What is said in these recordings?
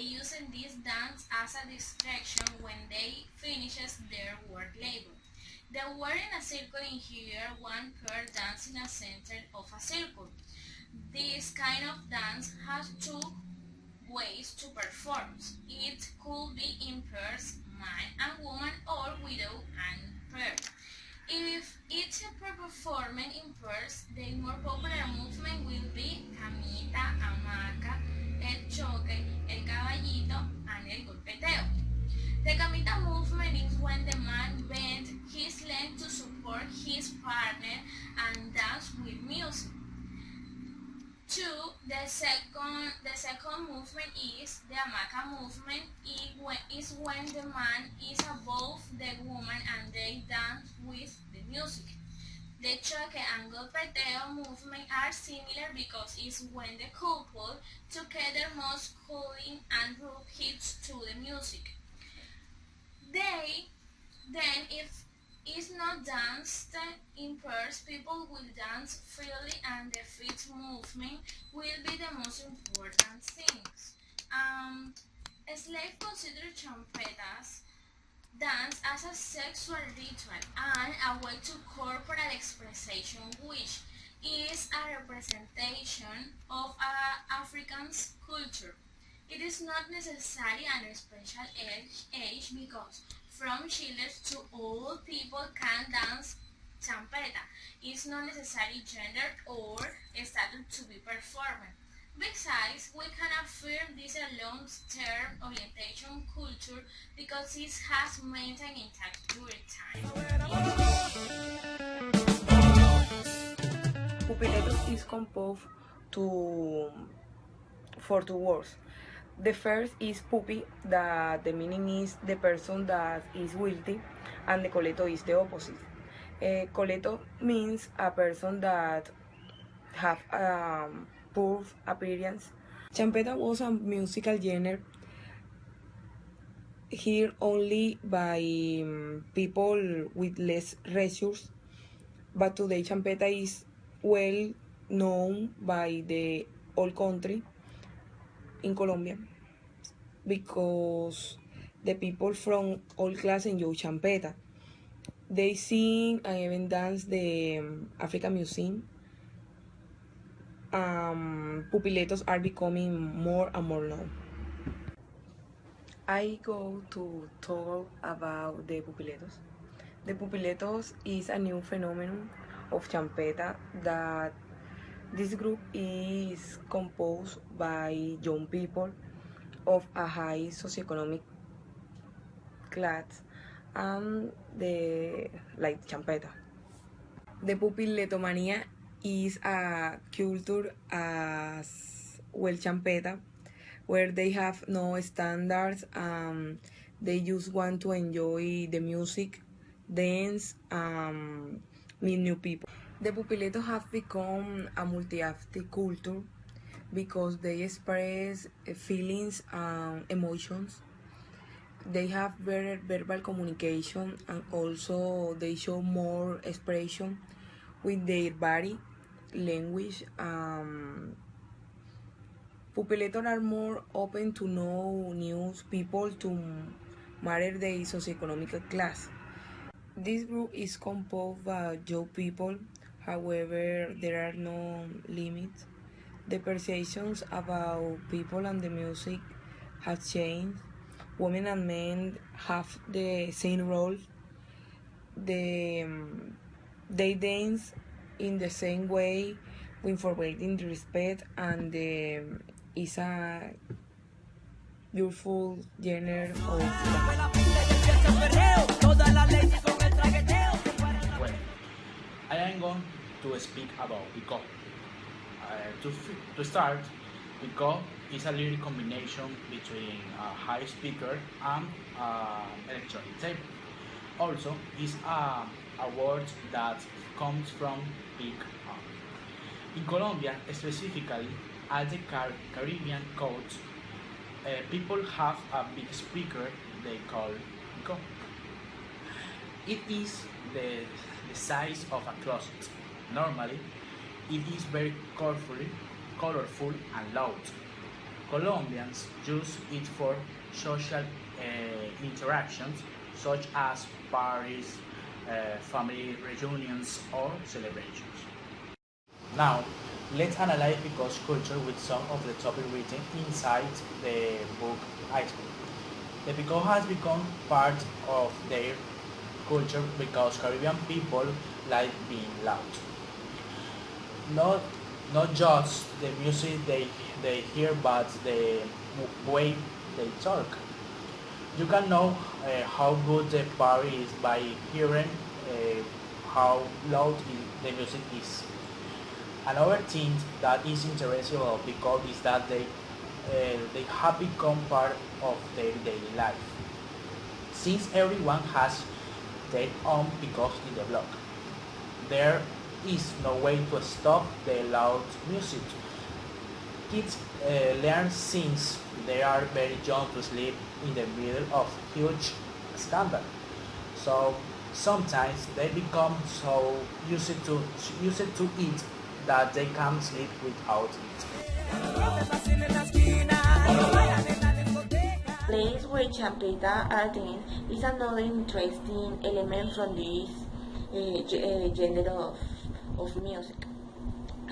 they using this dance as a distraction when they finishes their work labor. They were in a circle in here, one pair dancing in the center of a circle. This kind of dance has two ways to perform. It could be in pairs, man and woman, or widow and pair. If each pair performing in pairs, the more popular movement will be camita, hamaca, el choque, el caballito, and el golpeteo. The camita movement is when the man bends his leg to support his partner and dance with music. Two, the second movement is the hamaca movement. It is when the man is above the woman and they dance with the music. The choque and golpeteo movement are similar because it's when the couple together must calling and group hits to the music. If it's not danced in pairs, people will dance freely and the feet movement will be the most important things. Slaves consider champetas dance as a sexual ritual and a way to corporal expression, which is a representation of African's culture. It is not necessarily an special age because from children to old people can dance champeta. It's not necessarily gender or status to be performed. Besides, we can affirm this a long-term orientation culture because it has maintained intact during time. Pupiletos is composed for two words. The first is pupi, that the meaning is the person that is guilty, and the coleto is the opposite. Coleto means a person that have poor appearance. Champeta was a musical genre here only by people with less resources, but today champeta is well known by the whole country in Colombia because the people from all class enjoy champeta. They sing and even dance the African Museum. Pupiletos are becoming more and more known. I go to talk about the pupiletos. The pupiletos is a new phenomenon of champeta that this group is composed by young people of a high socioeconomic class and like champeta. The pupiletomania is a culture as well champeta where they have no standards. They just want to enjoy the music, dance, meet new people. The pupiletos have become a multi-ethnic culture because they express feelings and emotions. They have better verbal communication and also they show more expression with their body, language. Pupiletos are more open to know new people to matter their socioeconomic class. This group is composed by young people, however, there are no limits. The perceptions about people and the music have changed. Women and men have the same role. They dance in the same way, incorporating the respect, and is a beautiful genre of Well, I am going to speak about Pico. To start, Pico is a lyric combination between a high speaker and electronic tape. Also, is a word that comes from pick up. In Colombia, specifically, at the Caribbean coast, people have a big speaker they call Pico. It is the size of a closet. Normally, it is very colorful and loud. Colombians use it for social interactions such as parties, family reunions, or celebrations. Now, let's analyze Pico's culture with some of the topics written inside the book Iceberg. The Pico has become part of their culture because Caribbean people like being loud. Not, not just the music they hear, but the way they talk. You can know how good the party is by hearing how loud the music is. Another thing that is interesting about Pico is that they have become part of their daily life. Since everyone has their own Picos in the block, there is no way to stop the loud music. Kids learn since they are very young to sleep in the middle of huge scandal. So sometimes they become so used to it that they can't sleep without it. Place where Champeta are then is another interesting element from this genre of music.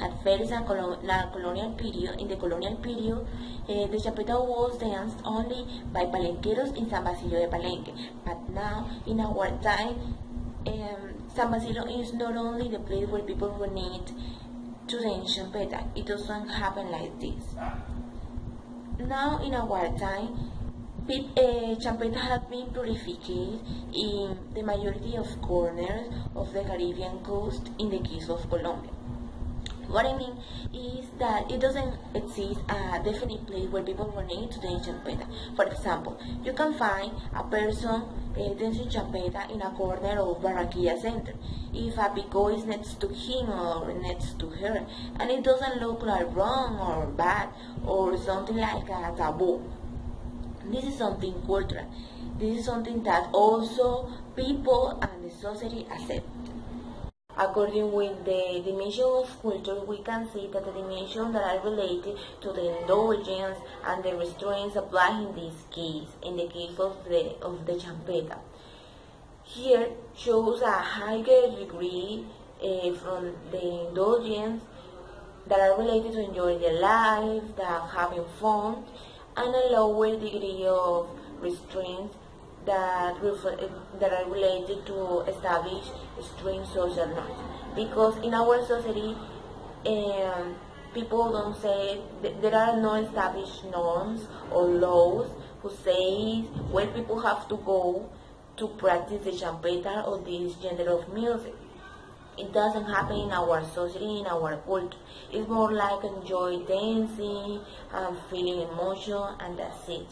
At first, in the colonial period, the champeta was danced only by palenqueros in San Basilio de Palenque. But now, in our time, San Basilio is not only the place where people will need to dance champeta. It doesn't happen like this. Now, in our time, champeta has been purified in the majority of corners of the Caribbean coast in the case of Colombia. What I mean is that it doesn't exist a definite place where people will need to dance champeta. For example, you can find a person dancing champeta in a corner of Barranquilla Center if a pico is next to him or next to her, and it doesn't look like wrong or bad or something like a taboo. This is something cultural. This is something that also people and the society accept. According with the dimension of culture, we can see that the dimensions that are related to the indulgence and the restraints apply in this case, in the case of the champeta. Here shows a higher degree from the indulgence that are related to enjoying their life, that having fun, and a lower degree of restraints that are related to establish strict social norms. Because in our society, people don't say there are no established norms or laws who say where people have to go to practice the champeta or this genre of music. It doesn't happen in our society, in our culture. It's more like enjoy dancing and feeling emotion, and that's it.